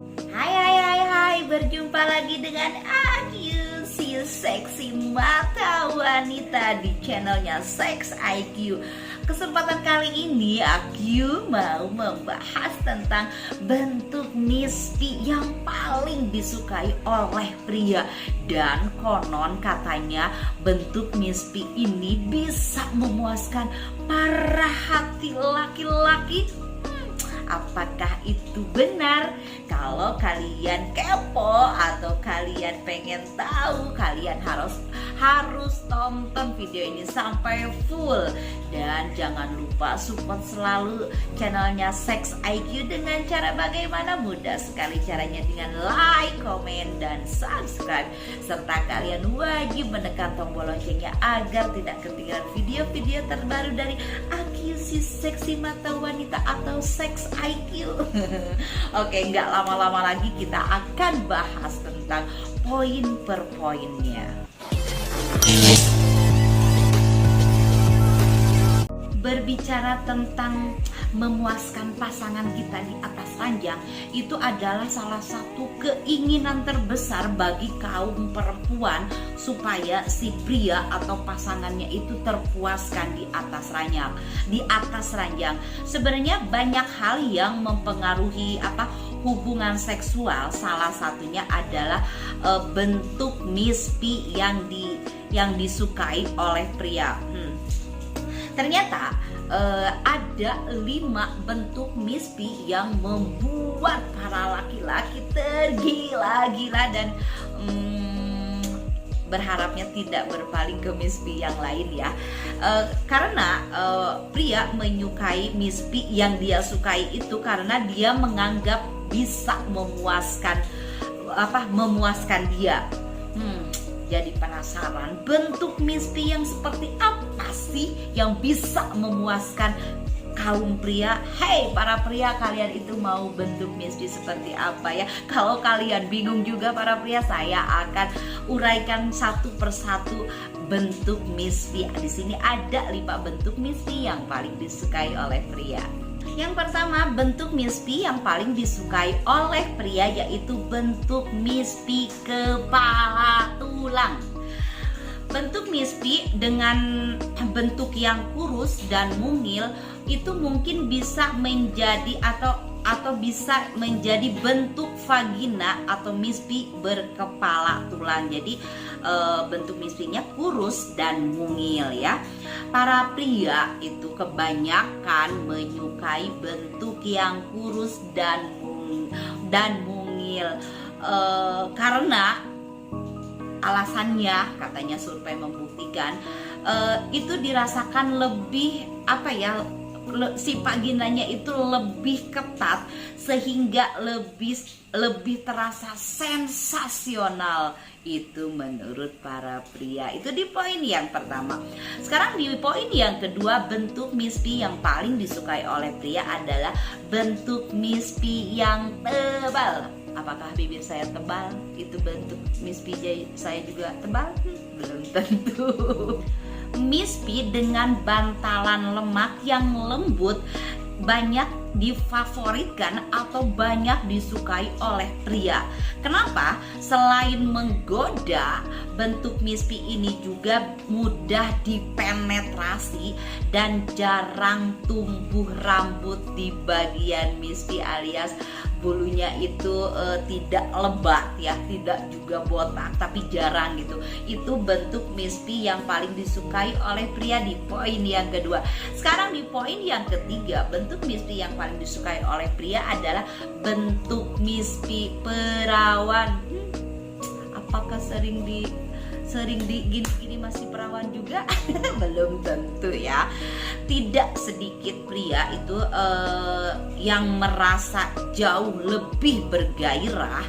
Hai, berjumpa lagi dengan Aku, si seksi mata wanita di channelnya Sex IQ. Kesempatan kali ini Aku mau membahas tentang bentuk mimpi yang paling disukai oleh pria. Dan konon katanya bentuk mimpi ini bisa memuaskan para hati laki-laki. Apakah itu benar? Kalau kalian kepo atau kalian pengen tahu, kalian harus tonton video ini sampai full. Dan jangan lupa support selalu channelnya Sex IQ dengan cara bagaimana? Mudah sekali caranya, dengan like, komen, dan subscribe. Serta kalian wajib menekan tombol loncengnya agar tidak ketinggalan video-video terbaru dari Aku, si seksi mata wanita atau Sex IQ. Oke, nggak lama-lama lagi kita akan bahas tentang poin per poinnya. Berbicara tentang memuaskan pasangan kita di atas ranjang, itu adalah salah satu keinginan terbesar bagi kaum perempuan, supaya si pria atau pasangannya itu terpuaskan di atas ranjang. Sebenarnya banyak hal yang mempengaruhi hubungan seksual. Salah satunya adalah bentuk mimpi yang disukai oleh pria. Ternyata ada 5 bentuk mimpi yang membuat para laki-laki tergila-gila dan berharapnya tidak berpaling ke mimpi yang lain ya. Karena pria menyukai mimpi yang dia sukai itu karena dia menganggap bisa memuaskan dia. Jadi penasaran, bentuk mimpi yang seperti apa sih yang bisa memuaskan kaum pria? Hei para pria, kalian itu mau bentuk mimpi seperti apa ya? Kalau kalian bingung juga para pria, saya akan uraikan satu persatu bentuk mimpi. Di sini ada 5 bentuk mimpi yang paling disukai oleh pria. Yang pertama, bentuk mimpi yang paling disukai oleh pria yaitu bentuk mimpi kepala tulang. Bentuk mimpi dengan bentuk yang kurus dan mungil itu mungkin bisa menjadi atau bisa menjadi bentuk vagina atau mimpi berkepala tulang. Jadi bentuk mimpinya kurus dan mungil ya. Para pria itu kebanyakan menyukai bentuk yang kurus dan mungil karena alasannya, katanya survei membuktikan, itu dirasakan lebih si vaginanya itu lebih ketat sehingga lebih terasa sensasional. Itu menurut para pria. Itu di poin yang pertama. Sekarang di poin yang kedua, bentuk mimpi yang paling disukai oleh pria adalah bentuk mimpi yang tebal. Apakah bibir saya tebal? Itu bentuk mimpi saya juga tebal? Belum tentu. Mimpi dengan bantalan lemak yang lembut banyak difavoritkan atau banyak disukai oleh pria. Kenapa? Selain menggoda, bentuk mimpi ini juga mudah dipenetrasi dan jarang tumbuh rambut di bagian mimpi, alias bulunya itu tidak lebat ya, tidak juga botak, tapi jarang gitu. Itu bentuk mimpi yang paling disukai oleh pria di poin yang kedua. Sekarang di poin yang ketiga, bentuk mimpi yang paling disukai oleh pria adalah bentuk mimpi perawan. Apakah sering di gini masih perawan juga? Belum tentu ya. Tidak sedikit pria itu yang merasa jauh lebih bergairah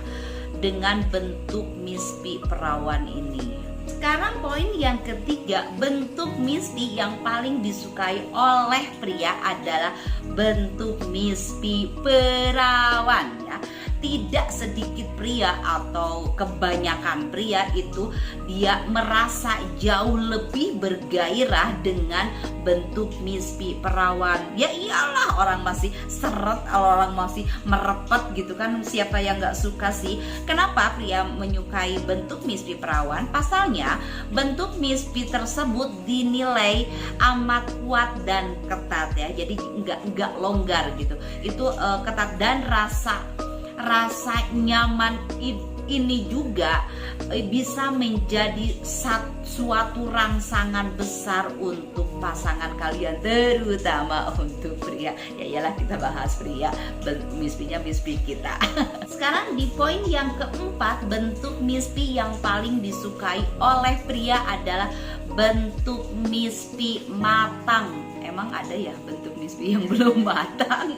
dengan bentuk mimpi perawan ini. Sekarang poin yang ketiga, bentuk mimpi yang paling disukai oleh pria adalah bentuk mimpi perawan ya. tidak sedikit pria atau kebanyakan pria itu dia merasa jauh lebih bergairah dengan bentuk Miss P perawan. Ya iyalah, orang masih seret, orang masih merepet gitu kan, siapa yang gak suka sih? Kenapa pria menyukai bentuk Miss P perawan? Pasalnya bentuk Miss P tersebut dinilai amat kuat dan ketat ya, jadi nggak longgar gitu. Itu ketat, dan rasa nyaman ini juga bisa menjadi suatu rangsangan besar untuk pasangan kalian, terutama untuk pria. Ya iyalah, kita bahas pria, Miss P-nya Miss P kita. Sekarang di poin yang keempat, bentuk Miss P yang paling disukai oleh pria adalah bentuk Miss P matang. Emang ada ya bentuk Miss P yang belum matang?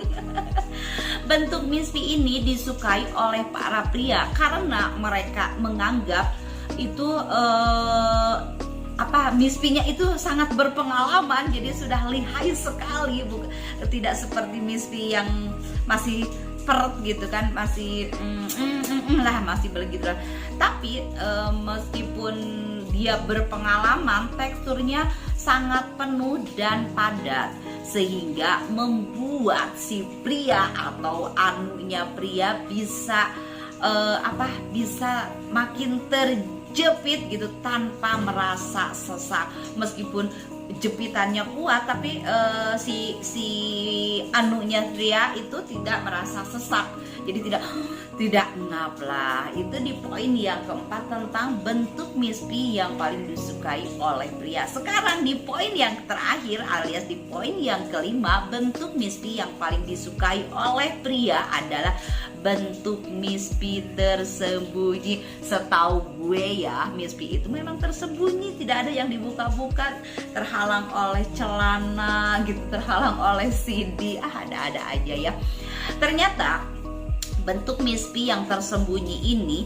Bentuk Miss P ini disukai oleh para pria karena mereka menganggap itu Miss P-nya itu sangat berpengalaman, jadi sudah lihai sekali, tidak seperti Miss P yang masih peret gitu kan, masih masih begitu. Tapi meskipun dia berpengalaman, teksturnya sangat penuh dan padat, sehingga membuat si pria atau anunya pria bisa bisa makin terjepit gitu tanpa merasa sesak. Meskipun jepitannya kuat, tapi si anunya pria itu tidak merasa sesak, jadi tidak ngap lah. Itu di poin yang keempat tentang bentuk Miss P yang paling disukai oleh pria. Sekarang di poin yang terakhir alias di poin yang kelima, bentuk Miss P yang paling disukai oleh pria adalah bentuk Miss P tersembunyi. Setahu gue ya, Miss P itu memang tersembunyi, tidak ada yang dibuka-buka, terhalang oleh celana gitu, terhalang oleh CD, ada-ada aja ya. Ternyata bentuk Miss P yang tersembunyi ini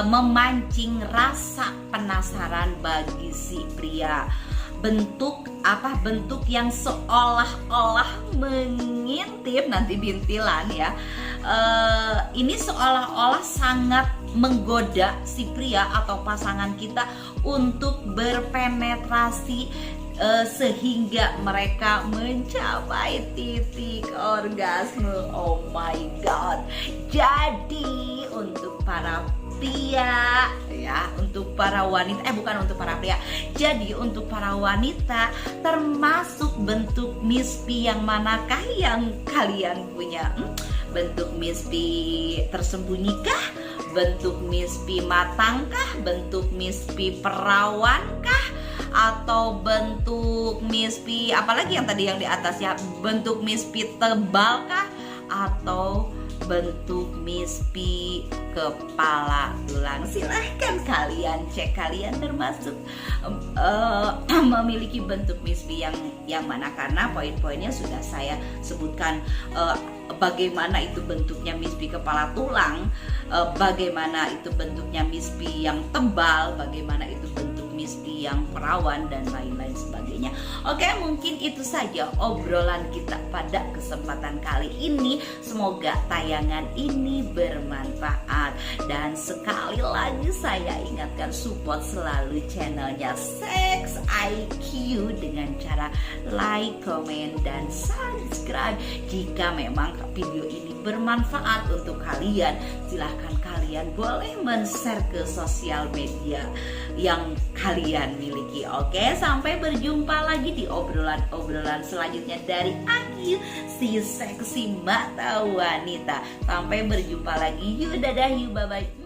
memancing rasa penasaran bagi si pria. Bentuk yang seolah-olah mengintip, nanti bintilan ya. Ini seolah-olah sangat menggoda si pria atau pasangan kita untuk berpenetrasi sehingga mereka mencapai titik orgasme. Oh my god. Jadi untuk para pria ya, untuk para wanita, bukan untuk para pria. Jadi untuk para wanita, termasuk bentuk Miss P yang manakah yang kalian punya? Bentuk Miss P tersembunyi-kah? Bentuk Miss P matangkah? Bentuk Miss P perawankah? Atau bentuk Miss P apalagi yang tadi yang di atas ya, bentuk Miss P tebalkah? Atau bentuk Miss P kepala tulang? Silahkan kalian cek, kalian termasuk memiliki bentuk Miss P yang mana, karena poin-poinnya sudah saya sebutkan. Bagaimana itu bentuknya Miss P kepala tulang, bagaimana itu bentuknya Miss P yang tebal, bagaimana itu bentuk Miss P yang perawan, dan lain-lain sebagainya. Oke, mungkin itu saja obrolan kita pada kesempatan kali ini. Semoga tayangan ini bermanfaat, dan sekali lagi saya ingatkan, support selalu channelnya Sex IQ dengan cara like, comment, dan subscribe. Jika memang video ini bermanfaat untuk kalian, silahkan kalian boleh men-share ke sosial media yang kalian miliki. Oke, sampai berjumpa lagi di obrolan selanjutnya dari Aki, si seksi mata wanita. Sampai berjumpa lagi, yuk dadah, yuk bye bye.